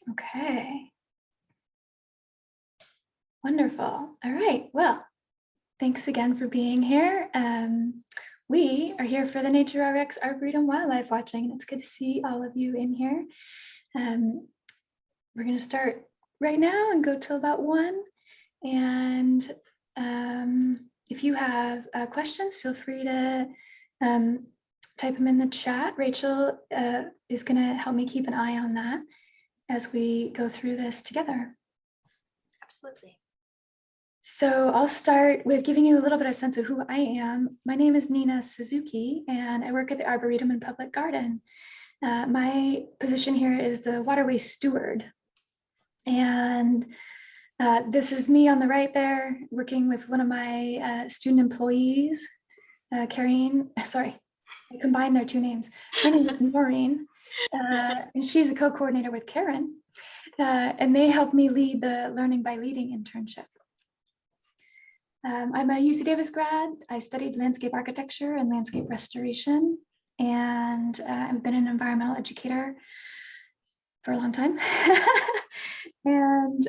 Okay. Wonderful. All right. Well, thanks again for being here. We are here for the Nature RX Arboretum Wildlife Watching, and it's good to see all of you in here. We're going to start right now and go till about 1. And if you have questions, feel free to type them in the chat. Rachel is going to help me keep an eye on that as we go through this together. Absolutely. So I'll start with giving you a little bit of sense of who I am. My name is Nina Suzuki, and I work at the Arboretum and Public Garden. My position here is the waterway steward. And this is me on the right there, working with one of my student employees, Karine. Sorry, I combined their 2 names. Her name is Maureen, and she's a co-coordinator with Karen. And they helped me lead the Learning by Leading internship. I'm a UC Davis grad. I studied landscape architecture and landscape restoration, and I've been an environmental educator for a long time. And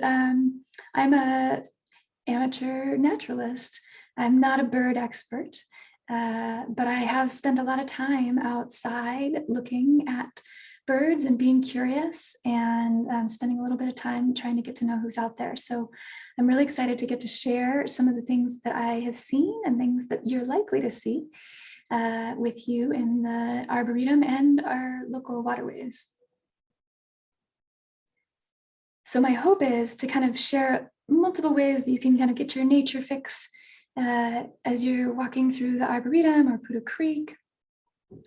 I'm a amateur naturalist. I'm not a bird expert, but I have spent a lot of time outside looking at birds and being curious, and spending a little bit of time trying to get to know who's out there. So I'm really excited to get to share some of the things that I have seen and things that you're likely to see with you in the Arboretum and our local waterways. So my hope is to kind of share multiple ways that you can kind of get your nature fix as you're walking through the Arboretum or Putah Creek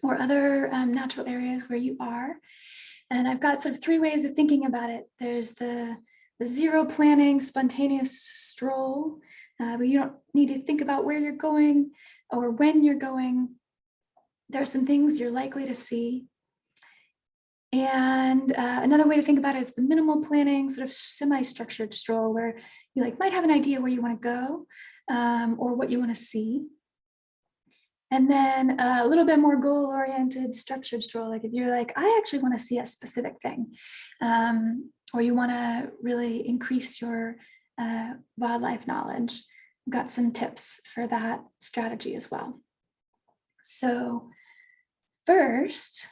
or other natural areas where you are. And I've got sort of 3 ways of thinking about it. There's the zero planning, spontaneous stroll, where you don't need to think about where you're going or when you're going. There are some things you're likely to see. And another way to think about it is the minimal planning, sort of semi-structured stroll, where you might have an idea where you want to go or what you want to see. And then a little bit more goal-oriented structured stroll, like if you're like, I actually want to see a specific thing, or you want to really increase your wildlife knowledge. I've got some tips for that strategy as well. So first,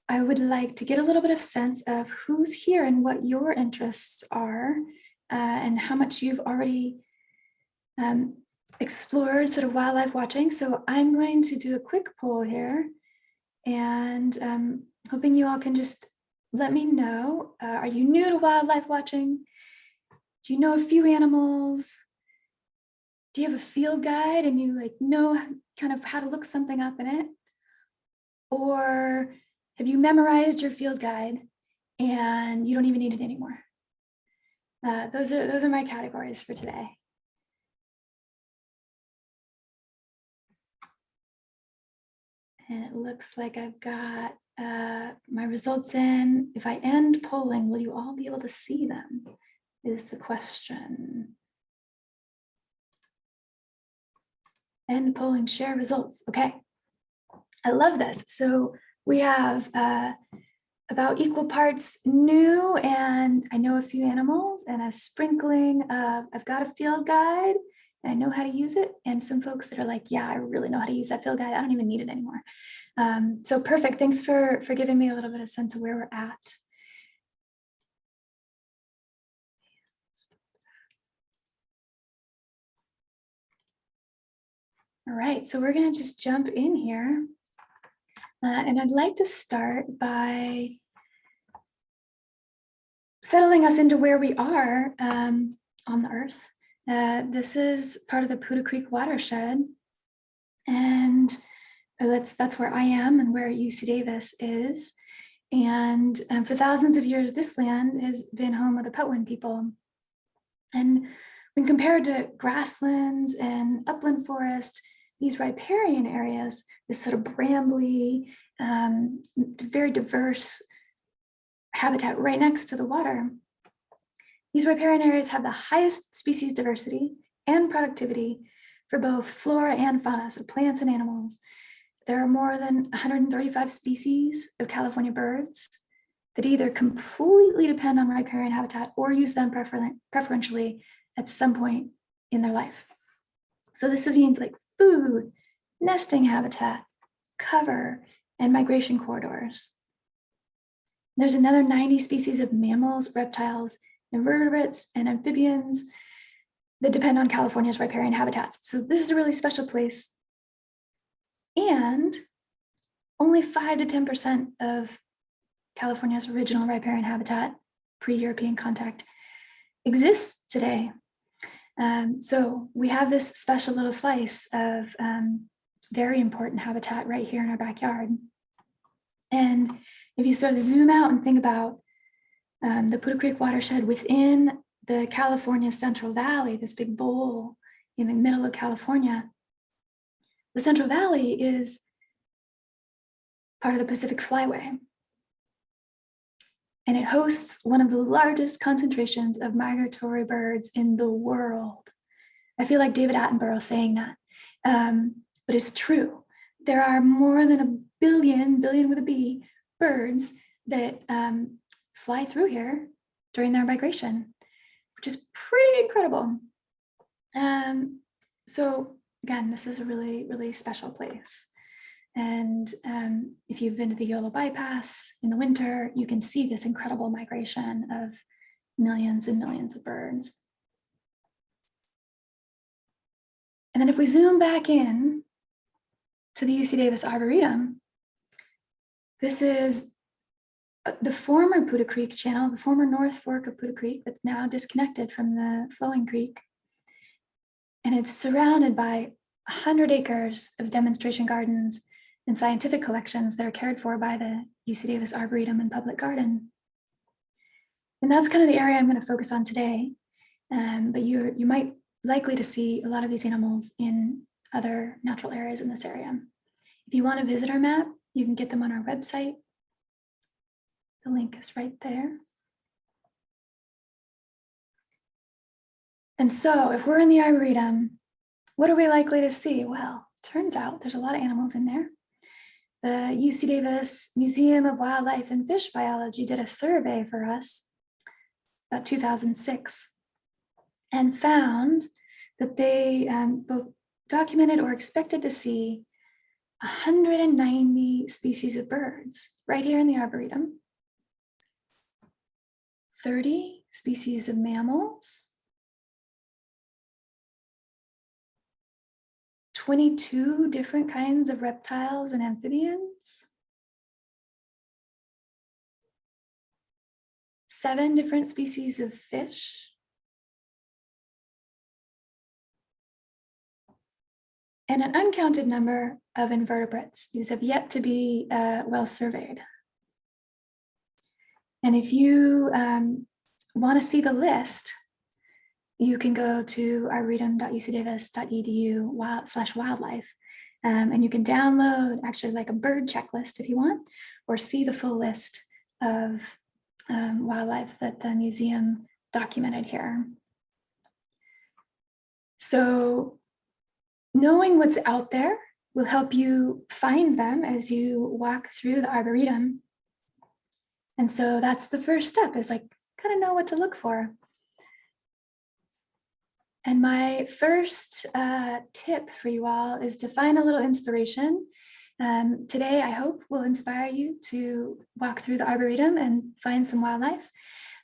I would like to get a little bit of sense of who's here and what your interests are, and how much you've already explored sort of wildlife watching. So I'm going to do a quick poll here, and hoping you all can just let me know. Are you new to wildlife watching? Do you know a few animals? Do you have a field guide and you know kind of how to look something up in it? Or have you memorized your field guide and you don't even need it anymore? Those are my categories for today. And it looks like I've got my results in. If I end polling, will you all be able to see them? Is the question. End polling, share results. Okay, I love this. So we have about equal parts new, and I know a few animals, and a sprinkling of, I've got a field guide and I know how to use it, and some folks that are like, yeah, I really know how to use that field guide. I don't even need it anymore. So perfect. Thanks for giving me a little bit of sense of where we're at. All right, so we're going to just jump in here. And I'd like to start by settling us into where we are on the earth. This is part of the Putah Creek watershed, and that's where I am and where UC Davis is. And for thousands of years, this land has been home of the Putah people. And when compared to grasslands and upland forest, these riparian areas, this sort of brambly, very diverse habitat right next to the water, these riparian areas have the highest species diversity and productivity for both flora and fauna, so plants and animals. There are more than 135 species of California birds. that either completely depend on riparian habitat or use them preferentially at some point in their life. So this means like food, nesting habitat, cover, and migration corridors. There's another 90 species of mammals, reptiles, invertebrates, and amphibians that depend on California's riparian habitats. So this is a really special place. And only 5 to 10% of California's original riparian habitat, pre-European contact, exists today. So we have this special little slice of very important habitat right here in our backyard. And if you sort of zoom out and think about the Putah Creek watershed within the California Central Valley, this big bowl in the middle of California, the Central Valley is part of the Pacific Flyway. And it hosts one of the largest concentrations of migratory birds in the world. I feel like David Attenborough saying that, but it's true. There are more than a billion with a B, birds that fly through here during their migration, which is pretty incredible. So again, this is a really, really special place. And if you've been to the Yolo Bypass in the winter, you can see this incredible migration of millions and millions of birds. And then if we zoom back in to the UC Davis Arboretum, this is the former Putah Creek channel, the former North Fork of Putah Creek that's now disconnected from the flowing creek. And it's surrounded by 100 acres of demonstration gardens and scientific collections that are cared for by the UC Davis Arboretum and Public Garden. And that's kind of the area I'm going to focus on today. But you might likely to see a lot of these animals in other natural areas in this area. If you want to visit our map, you can get them on our website. The link is right there. And so if we're in the Arboretum, what are we likely to see? Well, turns out there's a lot of animals in there. The UC Davis Museum of Wildlife and Fish Biology did a survey for us about 2006 and found that they both documented or expected to see 190 species of birds right here in the Arboretum, 30 species of mammals, 22 different kinds of reptiles and amphibians, 7 different species of fish, and an uncounted number of invertebrates. These have yet to be well surveyed. And if you want to see the list, you can go to arboretum.ucdavis.edu/wildlife, and you can download actually like a bird checklist if you want, or see the full list of wildlife that the museum documented here. So knowing what's out there will help you find them as you walk through the Arboretum. And so that's the first step, is like kind of know what to look for. And my first tip for you all is to find a little inspiration. Today, I hope will inspire you to walk through the Arboretum and find some wildlife.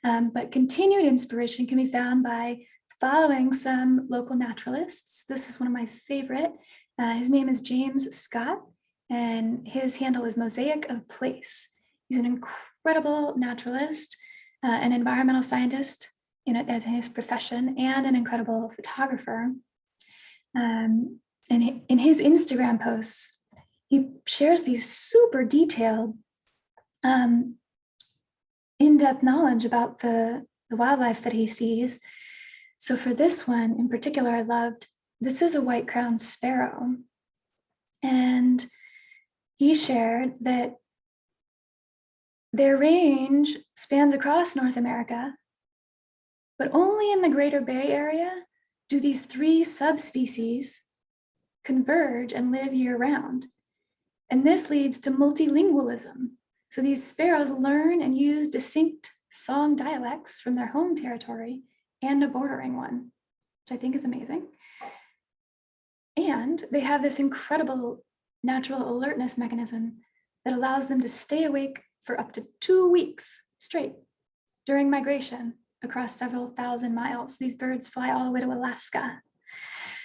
But continued inspiration can be found by following some local naturalists. This is one of my favorite. His name is James Scott, and his handle is Mosaic of Place. He's an incredible naturalist, an environmental scientist as his profession, and an incredible photographer. And in his Instagram posts, he shares these super detailed, in-depth knowledge about the wildlife that he sees. So for this one in particular, I loved, this is a white-crowned sparrow. And he shared that their range spans across North America, but only in the Greater Bay Area do these 3 subspecies converge and live year-round. And this leads to multilingualism. So these sparrows learn and use distinct song dialects from their home territory and a bordering one, which I think is amazing. And they have this incredible natural alertness mechanism that allows them to stay awake for up to 2 weeks straight during migration across several thousand miles. These birds fly all the way to Alaska.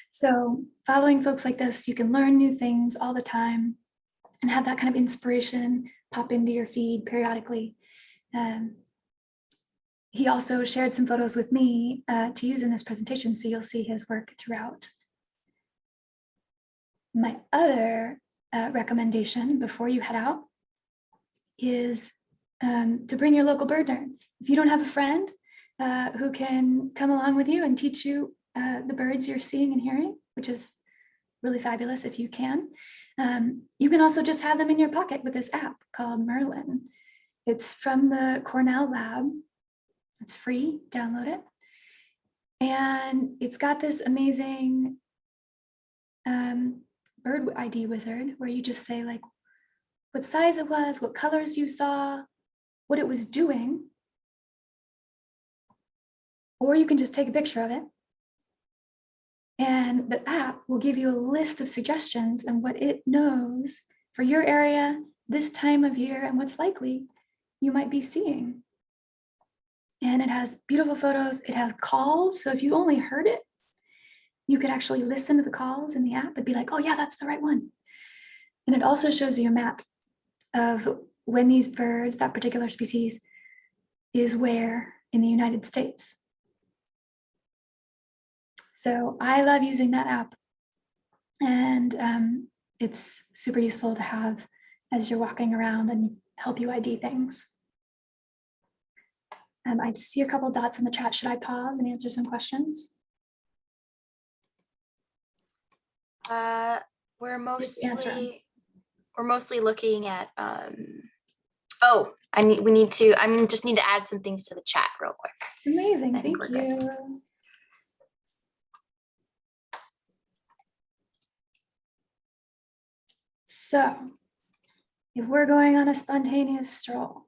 So following folks like this, you can learn new things all the time and have that kind of inspiration pop into your feed periodically. He also shared some photos with me to use in this presentation, so you'll see his work throughout. My other recommendation before you head out is to bring your local bird nerd. If you don't have a friend who can come along with you and teach you the birds you're seeing and hearing, which is really fabulous if you can, you can also just have them in your pocket with this app called Merlin. It's from the Cornell lab. It's free, download it. And it's got this amazing bird ID wizard where you just say like what size it was, what colors you saw, what it was doing. Or you can just take a picture of it. And the app will give you a list of suggestions and what it knows for your area, this time of year, and what's likely you might be seeing. And it has beautiful photos. It has calls. So if you only heard it, you could actually listen to the calls in the app and be like, oh yeah, that's the right one. And it also shows you a map of when these birds, that particular species, is where in the United States. So I love using that app. And it's super useful to have as you're walking around and help you ID things. I see a couple dots in the chat. Should I pause and answer some questions? We're Answer. mostly looking at just need to add some things to the chat real quick. Amazing, thank you. Good. So if we're going on a spontaneous stroll,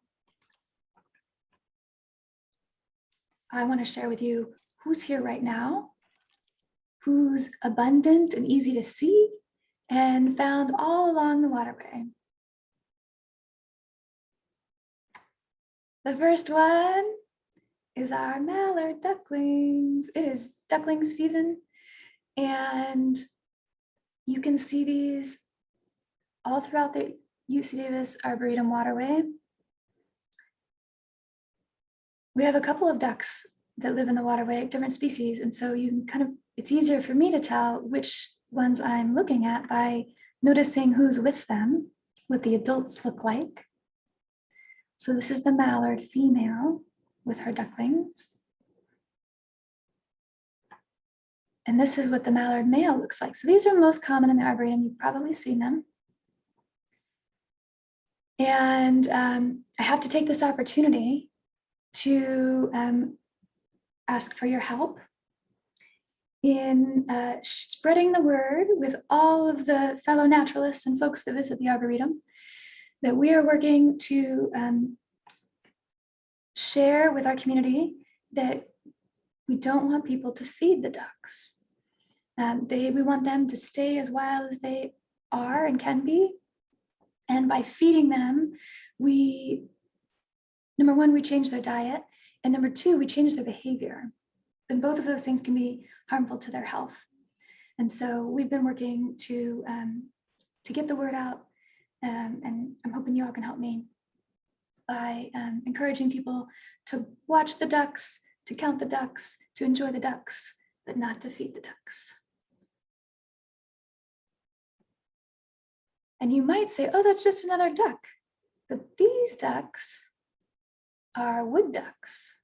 I want to share with you who's here right now, who's abundant and easy to see and found all along the waterway. The first one is our mallard ducklings. It is duckling season, and you can see these all throughout the UC Davis Arboretum waterway. We have a couple of ducks that live in the waterway, different species, and so you can it's easier for me to tell which ones I'm looking at by noticing who's with them, what the adults look like. So this is the mallard female with her ducklings. And this is what the mallard male looks like. So these are most common in the Arboretum. You've probably seen them. And I have to take this opportunity to ask for your help in spreading the word with all of the fellow naturalists and folks that visit the Arboretum that we are working to share with our community that we don't want people to feed the ducks. We want them to stay as wild as they are and can be. And by feeding them, number one, we change their diet. And number two, we change their behavior. And both of those things can be harmful to their health. And so we've been working to get the word out. And I'm hoping you all can help me by encouraging people to watch the ducks, to count the ducks, to enjoy the ducks, but not to feed the ducks. And you might say, oh, that's just another duck. But these ducks are wood ducks.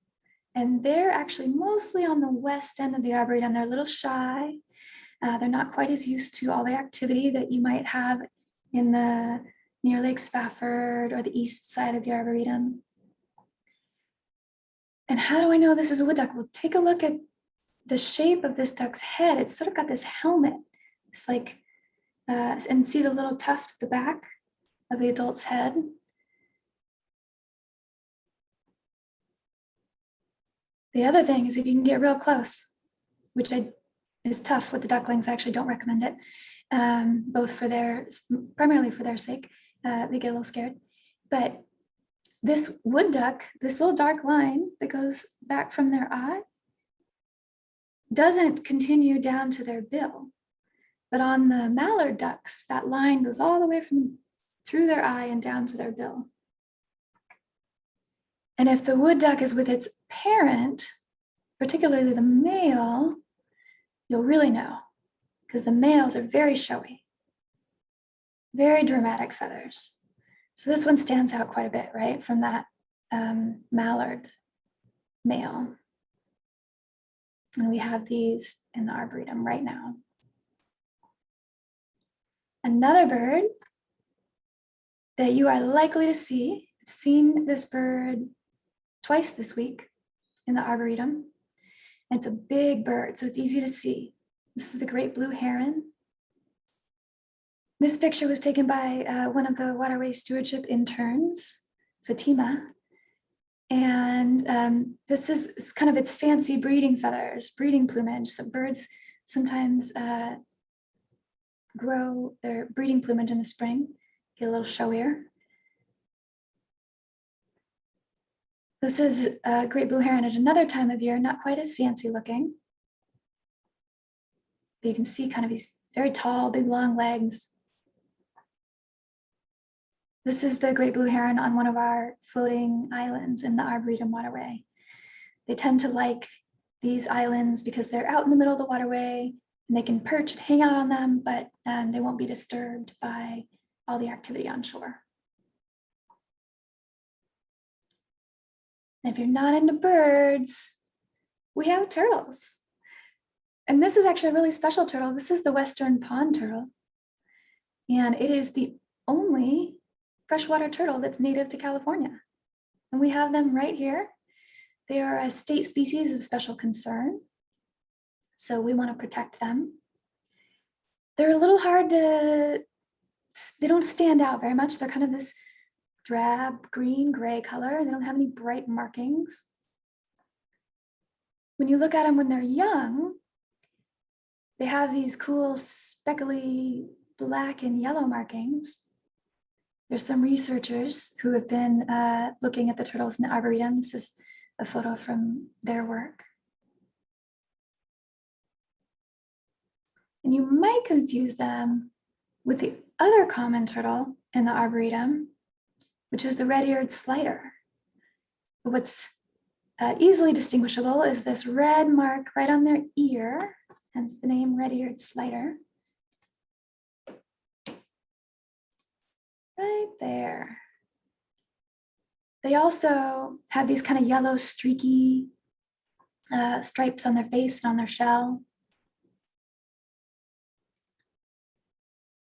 And they're actually mostly on the west end of the Arboretum. They're a little shy. They're not quite as used to all the activity that you might have in the near Lake Spafford or the east side of the Arboretum. And how do I know this is a wood duck? Well, take a look at the shape of this duck's head. It's sort of got this helmet. It's like, and see the little tuft at the back of the adult's head. The other thing is if you can get real close, which is tough with the ducklings, I actually don't recommend it, both for primarily for their sake. They get a little scared. But this wood duck, this little dark line that goes back from their eye, doesn't continue down to their bill. But on the mallard ducks, that line goes all the way through their eye and down to their bill. And if the wood duck is with its parent, particularly the male, you'll really know, because the males are very showy, very dramatic feathers. So this one stands out quite a bit, right, from that mallard male. And we have these in the Arboretum right now. Another bird that you are likely to see, I've seen this bird twice this week in the Arboretum. It's a big bird, so it's easy to see. This is the great blue heron. This picture was taken by one of the Waterway stewardship interns, Fatima. And this is kind of its fancy breeding feathers, breeding plumage. So birds sometimes grow their breeding plumage in the spring, get a little showier. This is a great blue heron at another time of year, not quite as fancy looking. But you can see kind of these very tall, big, long legs. This is the great blue heron on one of our floating islands in the Arboretum waterway. They tend to like these islands because they're out in the middle of the waterway and they can perch and hang out on them, but they won't be disturbed by all the activity on shore. And if you're not into birds, we have turtles. And this is actually a really special turtle. This is the Western pond turtle. And it is the only freshwater turtle that's native to California. And we have them right here. They are a state species of special concern. So we want to protect them. They're a little hard they don't stand out very much. They're kind of this drab green gray color. They don't have any bright markings. When you look at them when they're young, they have these cool speckly black and yellow markings. There's some researchers who have been looking at the turtles in the Arboretum. This is a photo from their work. And you might confuse them with the other common turtle in the Arboretum, which is the red-eared slider. But what's easily distinguishable is this red mark right on their ear, hence the name red-eared slider. Right there. They also have these kind of yellow streaky stripes on their face and on their shell.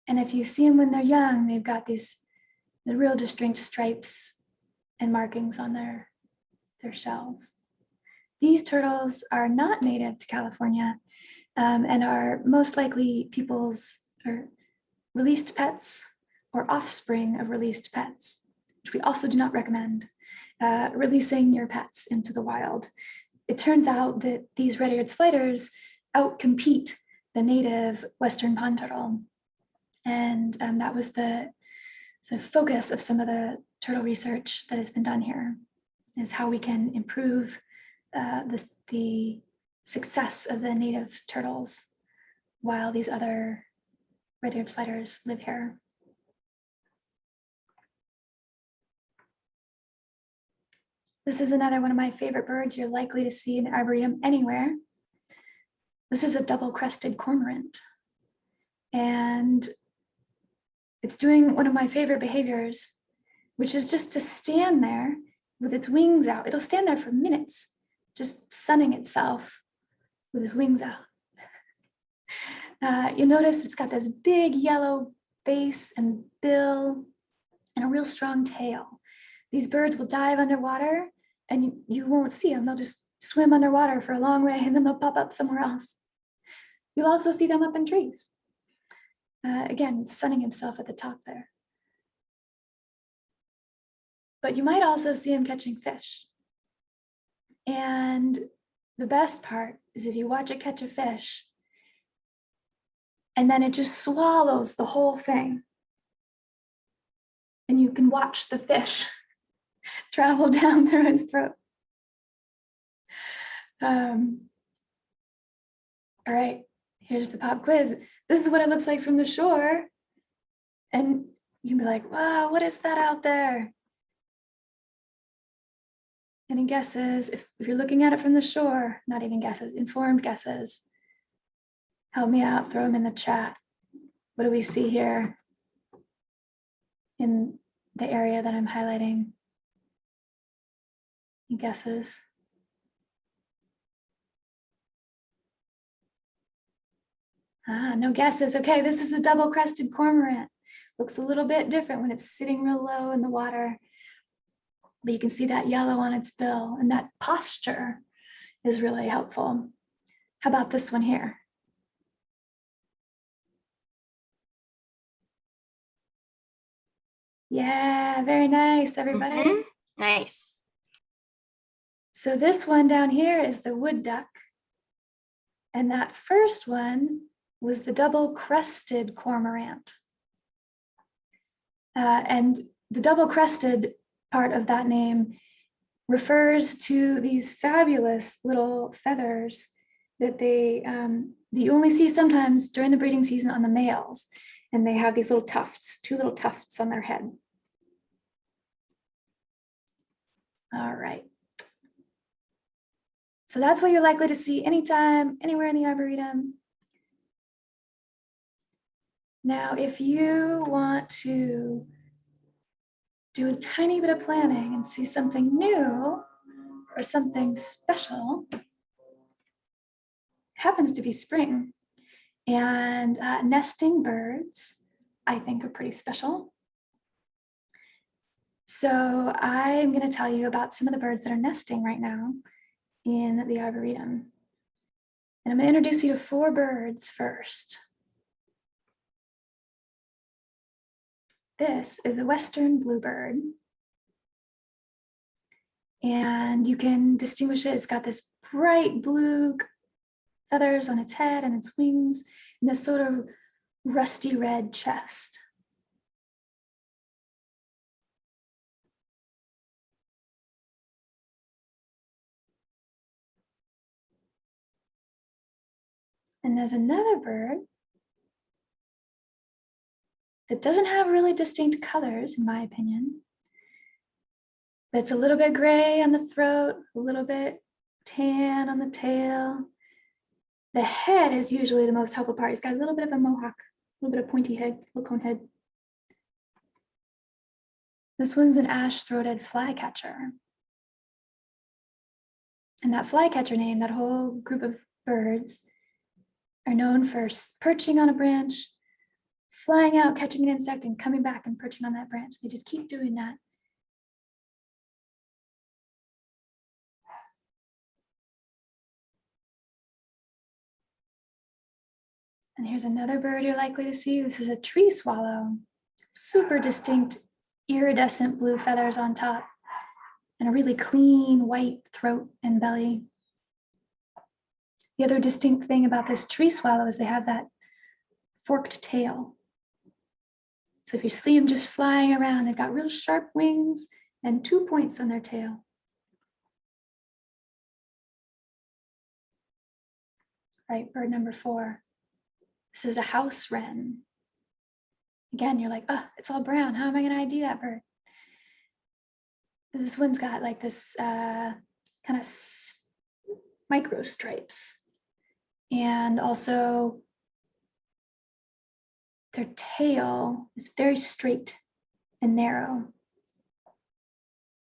And if you see them when they're young, they've got the real distinct stripes and markings on their shells. These turtles are not native to California and are most likely people's or released pets or offspring of released pets, which we also do not recommend releasing your pets into the wild. It turns out that these red-eared sliders outcompete the native Western pond turtle. And that was the sort of focus of some of the turtle research that has been done here, is how we can improve the success of the native turtles while these other red-eared sliders live here. This is another one of my favorite birds you're likely to see in the Arboretum anywhere. This is a double-crested cormorant. And it's doing one of my favorite behaviors, which is just to stand there with its wings out. It'll stand there for minutes, just sunning itself with its wings out. You'll notice it's got this big yellow face and bill and a real strong tail. These birds will dive underwater and you won't see them. They'll just swim underwater for a long way and then they'll pop up somewhere else. You'll also see them up in trees. Again, sunning himself at the top there. But you might also see him catching fish. And the best part is if you watch it catch a fish and then it just swallows the whole thing. And you can watch the fish travel down through its throat. All right, here's the pop quiz. This is what it looks like from the shore. And you'd be like, wow, what is that out there? Any guesses? If you're looking at it from the shore, not even guesses, informed guesses. Help me out, throw them in the chat. What do we see here in the area that I'm highlighting? Any guesses? No guesses. Okay, this is a double-crested cormorant. Looks a little bit different when it's sitting real low in the water. But you can see that yellow on its bill, and that posture is really helpful. How about this one here? Yeah, very nice, everybody. Mhm. Nice. So this one down here is the wood duck. And that first one was the double-crested cormorant. And the double-crested part of that name refers to these fabulous little feathers that you only see sometimes during the breeding season on the males. And they have these little tufts, two little tufts on their head. All right. So that's what you're likely to see anytime, anywhere in the Arboretum. Now, if you want to do a tiny bit of planning and see something new or something special, it happens to be spring. And nesting birds, I think, are pretty special. So I'm going to tell you about some of the birds that are nesting right now in the Arboretum. And I'm going to introduce you to 4 birds first. This is the western bluebird. And you can distinguish it. It's got this bright blue feathers on its head and its wings, and this sort of rusty red chest. And there's another bird that doesn't have really distinct colors, in my opinion. But it's a little bit gray on the throat, a little bit tan on the tail. The head is usually the most helpful part. It's got a little bit of a mohawk, a little bit of pointy head, little cone head. This one's an ash-throated flycatcher. And that flycatcher name, that whole group of birds, are known for perching on a branch, flying out, catching an insect, and coming back and perching on that branch. They just keep doing that. And here's another bird you're likely to see. This is a tree swallow. Super distinct iridescent blue feathers on top and a really clean white throat and belly. The other distinct thing about this tree swallow is they have that forked tail. So if you see them just flying around, they've got real sharp wings and 2 points on their tail. Right, bird number 4. This is a house wren. Again, you're like, oh, it's all brown. How am I going to ID that bird? This one's got like this kind of micro stripes. And also their tail is very straight and narrow.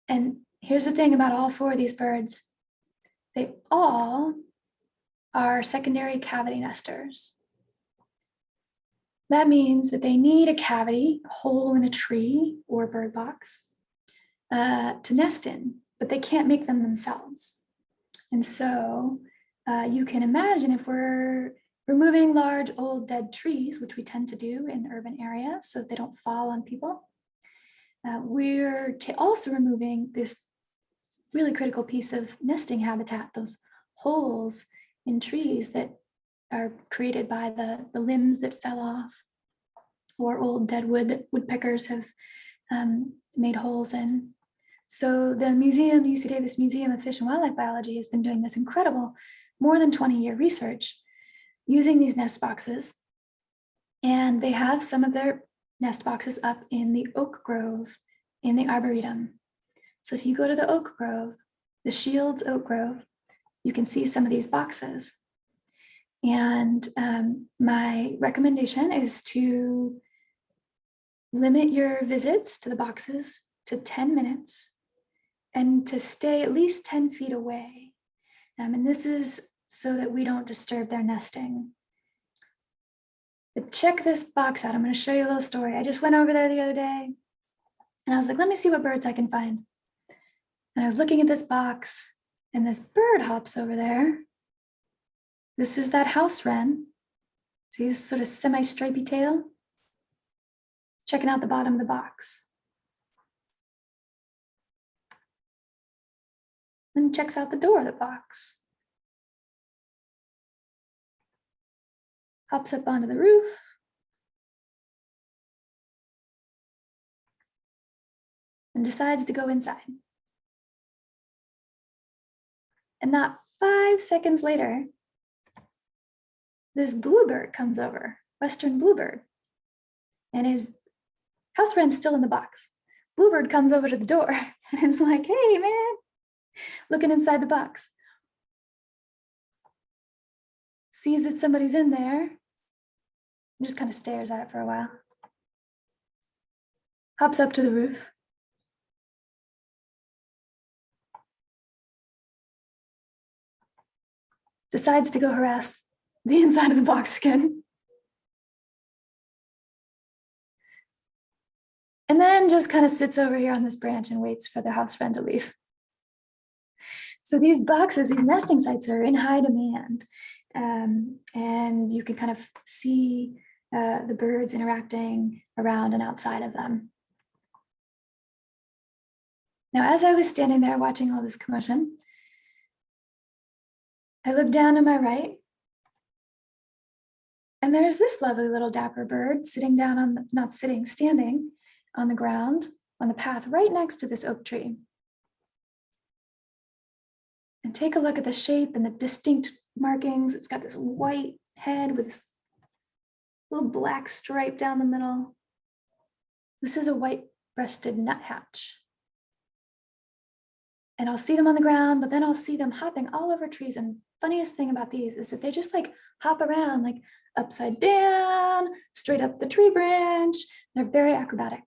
And here's the thing about all 4 of these birds. They all are secondary cavity nesters. That means that they need a cavity, a hole in a tree or a bird box to nest in, but they can't make them themselves. And so you can imagine if we're removing large old dead trees, which we tend to do in urban areas so they don't fall on people, we're also removing this really critical piece of nesting habitat, those holes in trees that are created by the limbs that fell off, or old dead wood that woodpeckers have made holes in. So the museum, the UC Davis Museum of Fish and Wildlife Biology, has been doing this incredible, more than 20-year research using these nest boxes. And they have some of their nest boxes up in the oak grove in the Arboretum. So if you go to the oak grove, the Shields Oak Grove, you can see some of these boxes. And my recommendation is to limit your visits to the boxes to 10 minutes and to stay at least 10 feet away. And this is so that we don't disturb their nesting. But check this box out. I'm going to show you a little story. I just went over there the other day and I was like, let me see what birds I can find. And I was looking at this box and this bird hops over there. This is that house wren. See this sort of semi-stripy tail? Checking out the bottom of the box. And checks out the door of the box. Hops up onto the roof. And decides to go inside. And not 5 seconds later, this bluebird comes over, Western bluebird, and his house wren's still in the box. Bluebird comes over to the door and is like, hey man, looking inside the box. Sees that somebody's in there, and just kind of stares at it for a while. Hops up to the roof. Decides to go harass the inside of the box again. And then just kind of sits over here on this branch and waits for the house wren to leave. So these boxes, these nesting sites are in high demand. And you can kind of see the birds interacting around and outside of them. Now, as I was standing there watching all this commotion, I looked down to my right, and there's this lovely little dapper bird sitting down on, not sitting, standing on the ground, on the path right next to this oak tree. And take a look at the shape and the distinct markings. It's got this white head with this little black stripe down the middle. This is a white-breasted nuthatch. And I'll see them on the ground, but then I'll see them hopping all over trees. And funniest thing about these is that they just like hop around, like upside down, straight up the tree branch. They're very acrobatic.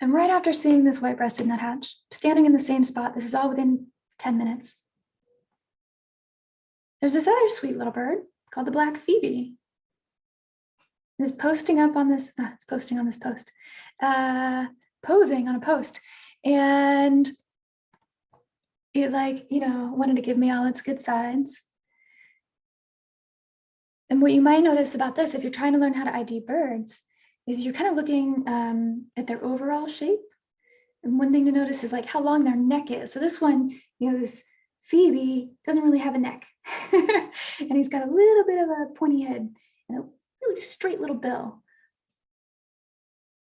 And right after seeing this white-breasted nuthatch, standing in the same spot, this is all within 10 minutes, there's this other sweet little bird called the black phoebe. It's posting up on this, it's posting on this post, posing on a post. And it wanted to give me all its good sides. And what you might notice about this, if you're trying to learn how to ID birds, is you're kind of looking at their overall shape. And one thing to notice is like how long their neck is. So this one, this Phoebe doesn't really have a neck. And he's got a little bit of a pointy head and a really straight little bill.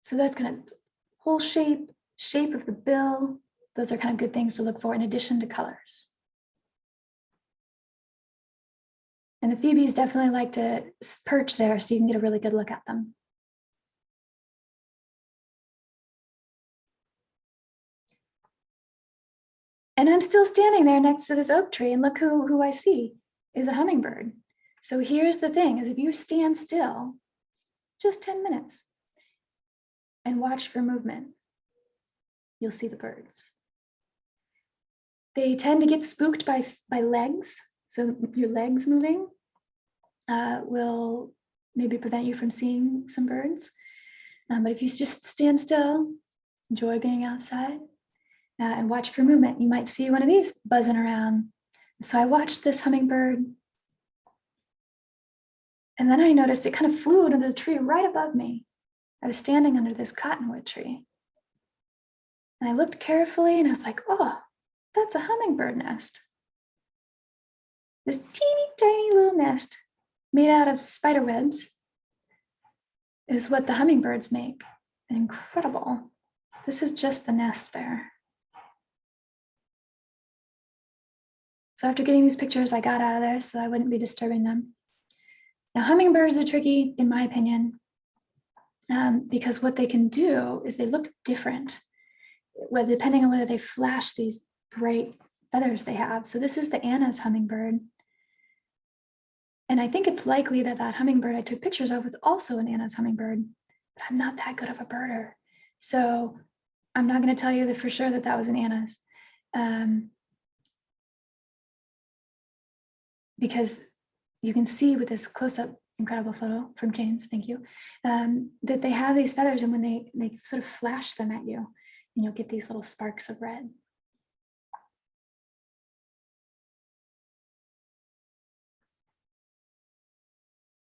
So that's kind of whole shape of the bill. Those are kind of good things to look for in addition to colors. And the Phoebes definitely like to perch there so you can get a really good look at them. And I'm still standing there next to this oak tree, and look who I see is a hummingbird. So here's the thing, is if you stand still, just 10 minutes, and watch for movement, you'll see the birds. They tend to get spooked by legs. So your legs moving will maybe prevent you from seeing some birds. But if you just stand still, enjoy being outside, and watch for movement, you might see one of these buzzing around. So I watched this hummingbird, and then I noticed it kind of flew into the tree right above me. I was standing under this cottonwood tree. And I looked carefully and I was like, oh, that's a hummingbird nest. This teeny tiny little nest made out of spider webs is what the hummingbirds make. Incredible. This is just the nest there. So after getting these pictures, I got out of there so I wouldn't be disturbing them. Now, hummingbirds are tricky, in my opinion, because what they can do is they look different, depending on whether they flash these bright feathers they have. So this is the Anna's hummingbird. And I think it's likely that that hummingbird I took pictures of was also an Anna's hummingbird, but I'm not that good of a birder. So I'm not going to tell you that for sure that that was an Anna's. Because you can see with this close-up incredible photo from James, thank you, that they have these feathers, and when they sort of flash them at you, and you'll get these little sparks of red.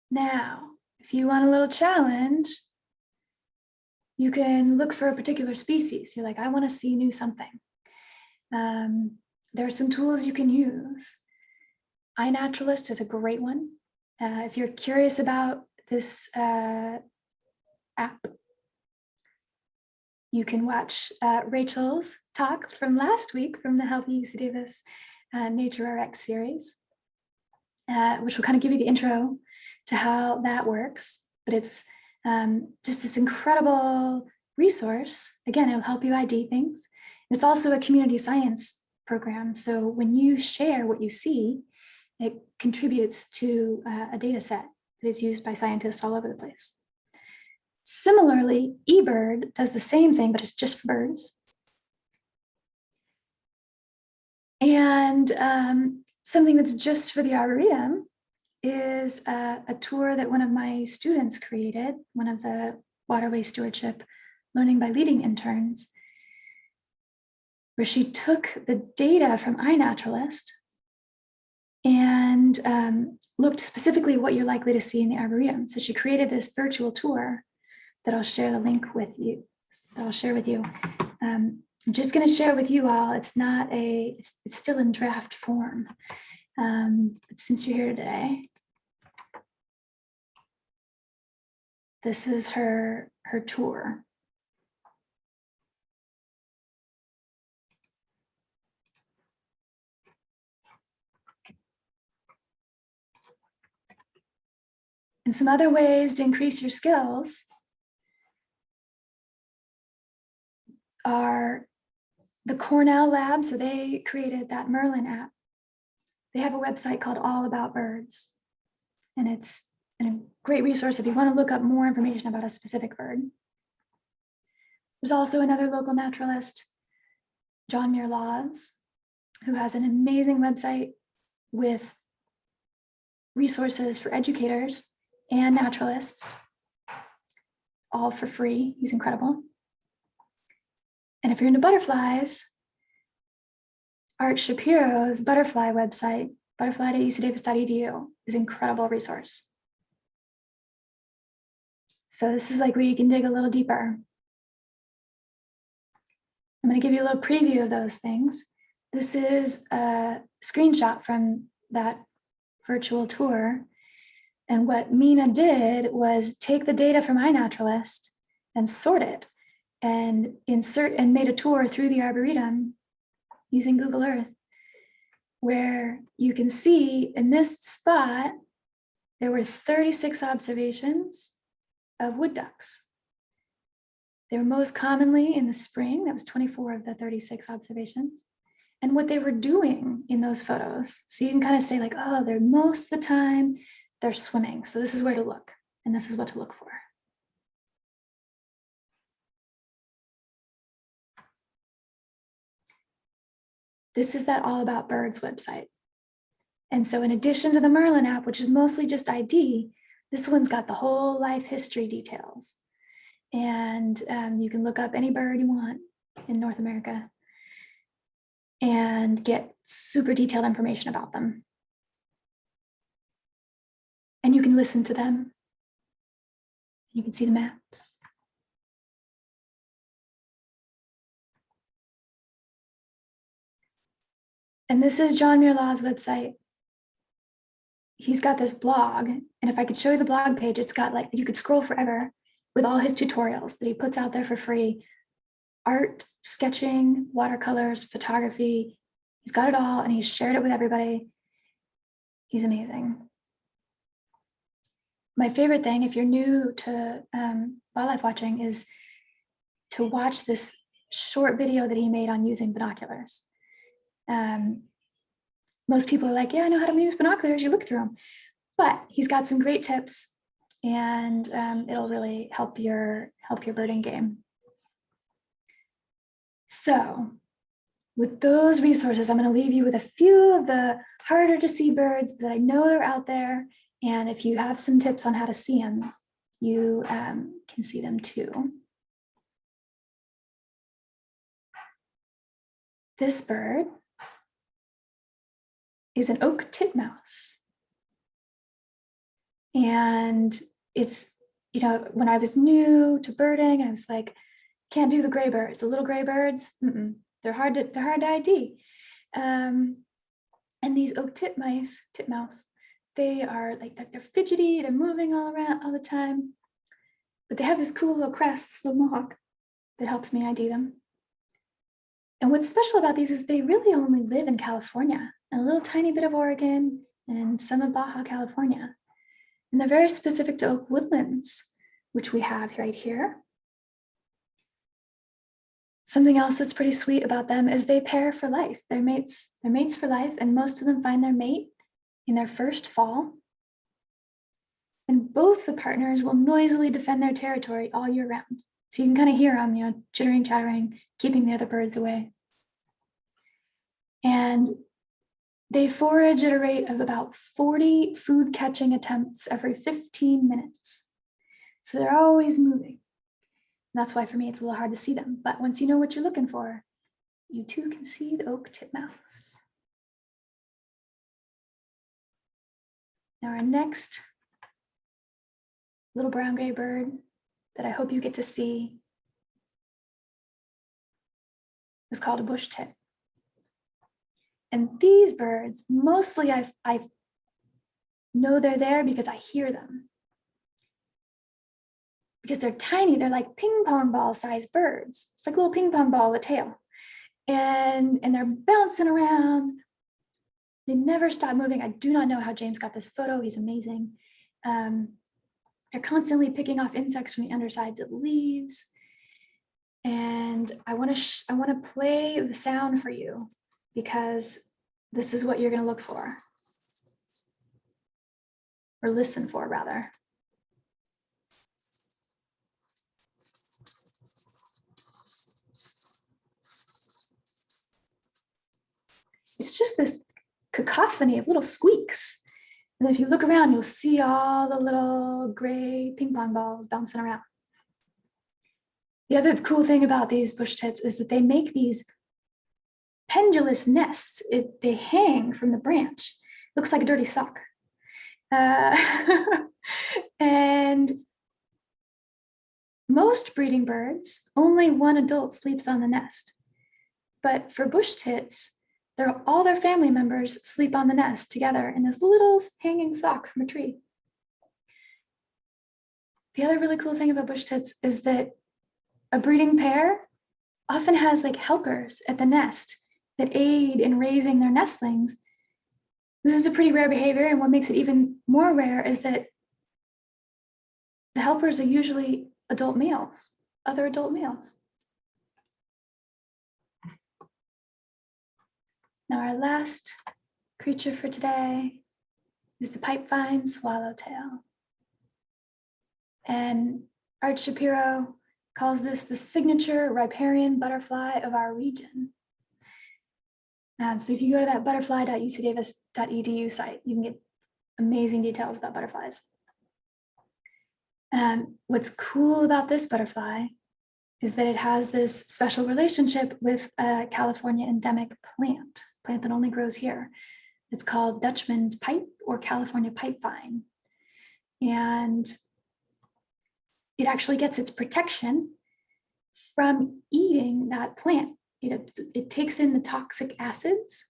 Now, if you want a little challenge, you can look for a particular species. You're like, I want to see new something. There are some tools you can use. iNaturalist is a great one. If you're curious about this app, you can watch Rachel's talk from last week from the Healthy UC Davis Nature RX series, which will kind of give you the intro to how that works. But it's just this incredible resource. Again, it'll help you ID things. It's also a community science program. So when you share what you see, it contributes to a data set that is used by scientists all over the place. Similarly, eBird does the same thing, but it's just for birds. And something that's just for the Arboretum is a tour that one of my students created, one of the Waterway Stewardship Learning by Leading interns, where she took the data from iNaturalist and looked specifically what you're likely to see in the Arboretum. So she created this virtual tour that I'll share the link with you, that I'll share with you. I'm just gonna share with you all, it's still in draft form. But since you're here today, this is her tour. And some other ways to increase your skills are the Cornell lab. So they created that Merlin app. They have a website called All About Birds. And it's a great resource if you want to look up more information about a specific bird. There's also another local naturalist, John Muir Laws, who has an amazing website with resources for educators and naturalists, all for free. He's incredible. And if you're into butterflies, Art Shapiro's butterfly website, butterfly.ucdavis.edu, is an incredible resource. So this is like where you can dig a little deeper. I'm going to give you a little preview of those things. This is a screenshot from that virtual tour. And what Mina did was take the data from iNaturalist and sort it and insert and made a tour through the Arboretum using Google Earth, where you can see in this spot, there were 36 observations of wood ducks. They were most commonly in the spring. That was 24 of the 36 observations. And what they were doing in those photos. So you can kind of say like, oh, they're most of the time, they're swimming. So this is where to look, and this is what to look for. This is that All About Birds website. And so in addition to the Merlin app, which is mostly just ID, this one's got the whole life history details. And you can look up any bird you want in North America and get super detailed information about them. And you can listen to them. You can see the maps. And this is John Muirlaw's website. He's got this blog, and if I could show you the blog page, it's got like, you could scroll forever with all his tutorials that he puts out there for free. Art, sketching, watercolors, photography. He's got it all, and he's shared it with everybody. He's amazing. My favorite thing, if you're new to wildlife watching, is to watch this short video that he made on using binoculars. Most people are like, yeah, I know how to use binoculars. You look through them, but he's got some great tips, and it'll really help your birding game. So with those resources, I'm going to leave you with a few of the harder to see birds that I know they're out there. And if you have some tips on how to see them, you can see them too. This bird is an oak titmouse. And it's, you know, when I was new to birding, I was like, can't do the gray birds, the little gray birds. They're hard to ID. And these oak titmouse, they are like, they're fidgety, they're moving all around all the time, but they have this cool little crest, this little mohawk that helps me ID them. And what's special about these is they really only live in California, and a little tiny bit of Oregon and some of Baja California. And they're very specific to oak woodlands, which we have right here. Something else that's pretty sweet about them is they pair for life. They're mates for life, and most of them find their mate in their first fall. And both the partners will noisily defend their territory all year round. So you can kind of hear them, you know, chittering, chattering, keeping the other birds away. And they forage at a rate of about 40 food catching attempts every 15 minutes. So they're always moving. And that's why for me, it's a little hard to see them. But once you know what you're looking for, you too can see the oak titmouse. Now our next little brown gray bird that I hope you get to see is called a bush tit. And these birds, mostly I know they're there because I hear them. Because they're tiny, they're like ping pong ball sized birds. It's like a little ping pong ball with a tail. And they're bouncing around. They never stop moving. I do not know how James got this photo. He's amazing. They're constantly picking off insects from the undersides of leaves. And I want to play the sound for you, because this is what you're going to look for, or listen for rather. It's just this cacophony of little squeaks. And if you look around, you'll see all the little gray ping pong balls bouncing around. The other cool thing about these bush tits is that they make these pendulous nests. They hang from the branch. Looks like a dirty sock. And most breeding birds, only one adult sleeps on the nest. But for bush tits, all their family members sleep on the nest together in this little hanging sock from a tree. The other really cool thing about bush tits is that a breeding pair often has like helpers at the nest that aid in raising their nestlings. This is a pretty rare behavior, and what makes it even more rare is that the helpers are usually adult males, other adult males. Now our last creature for today is the pipevine swallowtail. And Art Shapiro calls this the signature riparian butterfly of our region. So if you go to that butterfly.ucdavis.edu site, you can get amazing details about butterflies. What's cool about this butterfly is that it has this special relationship with a California endemic plant that only grows here. It's called Dutchman's pipe or California pipevine. And it actually gets its protection from eating that plant. It takes in the toxic acids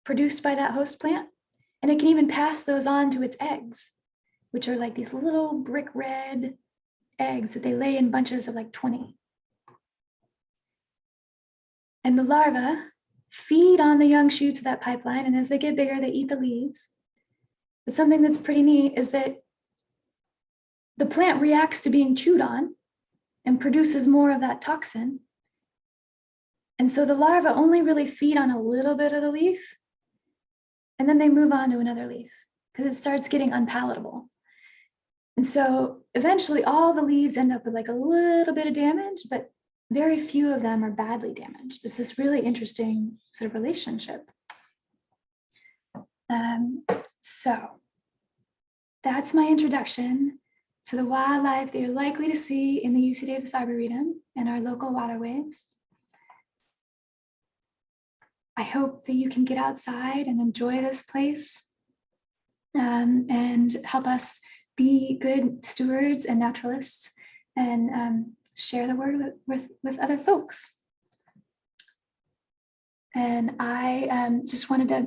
produced by that host plant. And it can even pass those on to its eggs, which are like these little brick red eggs that they lay in bunches of like 20. And the larvae feed on the young shoots of that pipeline. And as they get bigger, they eat the leaves. But something that's pretty neat is that the plant reacts to being chewed on and produces more of that toxin. And so the larvae only really feed on a little bit of the leaf, and then they move on to another leaf because it starts getting unpalatable. And so eventually all the leaves end up with like a little bit of damage, but very few of them are badly damaged. It's this really interesting sort of relationship. So that's my introduction to the wildlife that you're likely to see in the UC Davis Arboretum and our local waterways. I hope that you can get outside and enjoy this place and help us be good stewards and naturalists and share the word with other folks. And I just wanted to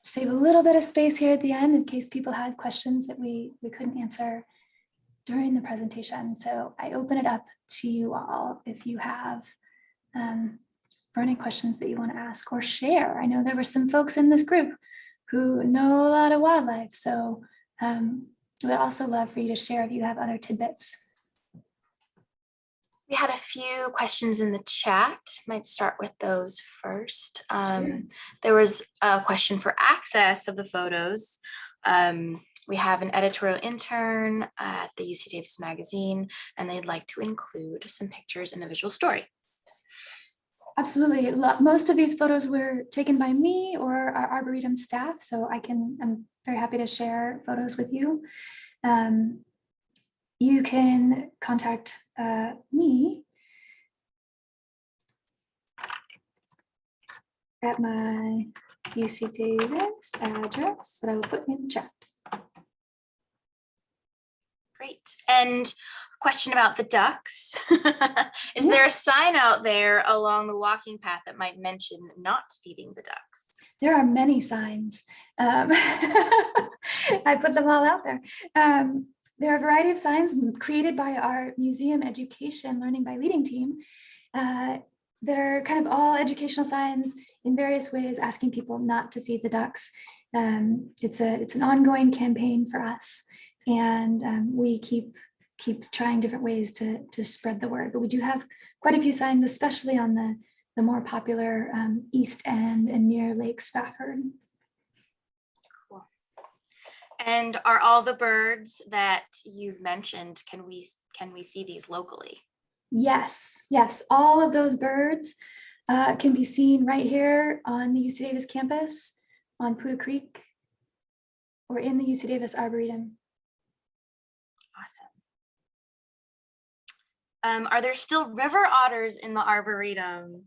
save a little bit of space here at the end in case people had questions that we couldn't answer during the presentation. So I open it up to you all if you have burning questions that you want to ask or share. I know there were some folks in this group who know a lot of wildlife, so we'd also love for you to share if you have other tidbits. We had a few questions in the chat. Might start with those first. Sure. There was a question for access of the photos. We have an editorial intern at the UC Davis magazine, and they'd like to include some pictures and a visual story. Absolutely. Most of these photos were taken by me or our Arboretum staff, so I'm very happy to share photos with you. You can contact me at my UC Davis address that I will put in the chat. Great. And question about the ducks. Is there a sign out there along the walking path that might mention not feeding the ducks? There are many signs. I put them all out there. There are a variety of signs created by our museum education learning by leading team that are kind of all educational signs in various ways asking people not to feed the ducks. It's an ongoing campaign for us, and we keep trying different ways to spread the word. But we do have quite a few signs, especially on the more popular East End and near Lake Spafford. Cool. And are all the birds that you've mentioned, can we see these locally? Yes, all of those birds can be seen right here on the UC Davis campus, on Putah Creek, or in the UC Davis Arboretum. Awesome. Are there still river otters in the Arboretum?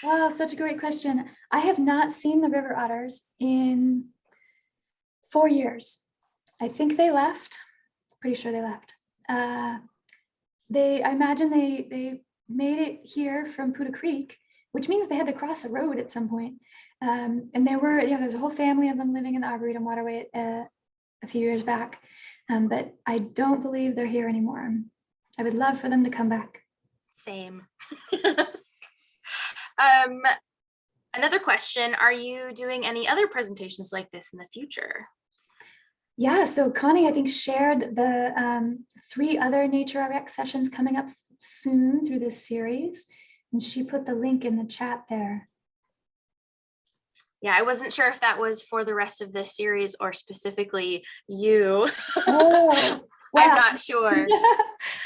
Wow, such a great question. I have not seen the river otters in 4 years. I think they left. Pretty sure they left. I imagine they made it here from Putah Creek, which means they had to cross a road at some point. And there was a whole family of them living in the Arboretum waterway a few years back. But I don't believe they're here anymore. I would love for them to come back. Same. Another question, are you doing any other presentations like this in the future? Yeah, so Connie, I think, shared the 3 other Nature RX sessions coming up soon through this series, and she put the link in the chat there. Yeah, I wasn't sure if that was for the rest of this series or specifically you. Oh, wow. I'm not sure.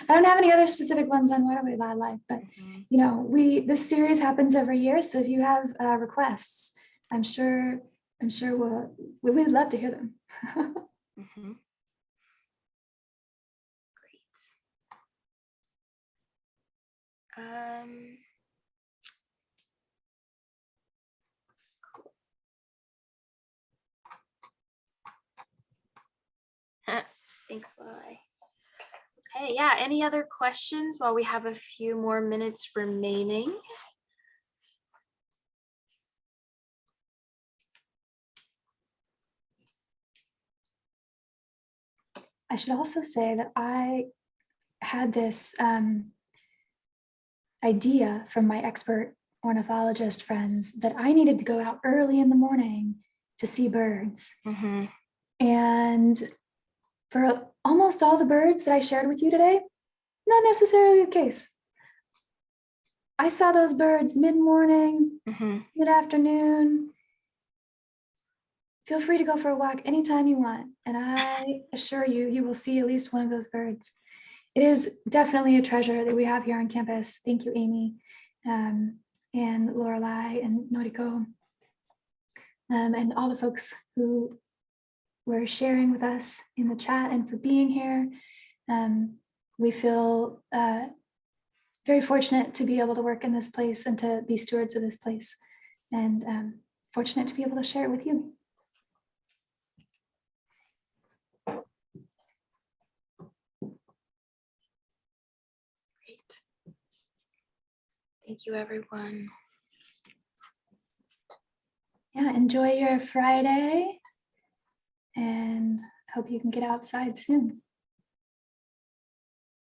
I don't have any other specific ones on waterway wildlife, but you know, this series happens every year. So if you have requests, I'm sure we would love to hear them. Great. Thanks, Lily. Okay, yeah, any other questions while we have a few more minutes remaining? I should also say that I had this idea from my expert ornithologist friends that I needed to go out early in the morning to see birds. And for almost all the birds that I shared with you today, not necessarily the case. I saw those birds mid-morning, mid-afternoon. Feel free to go for a walk anytime you want. And I assure you, you will see at least one of those birds. It is definitely a treasure that we have here on campus. Thank you, Amy, and Lorelai and Noriko, and all the folks who were sharing with us in the chat and for being here. We feel very fortunate to be able to work in this place and to be stewards of this place, and fortunate to be able to share it with you. Great. Thank you, everyone. Yeah, enjoy your Friday and hope you can get outside soon.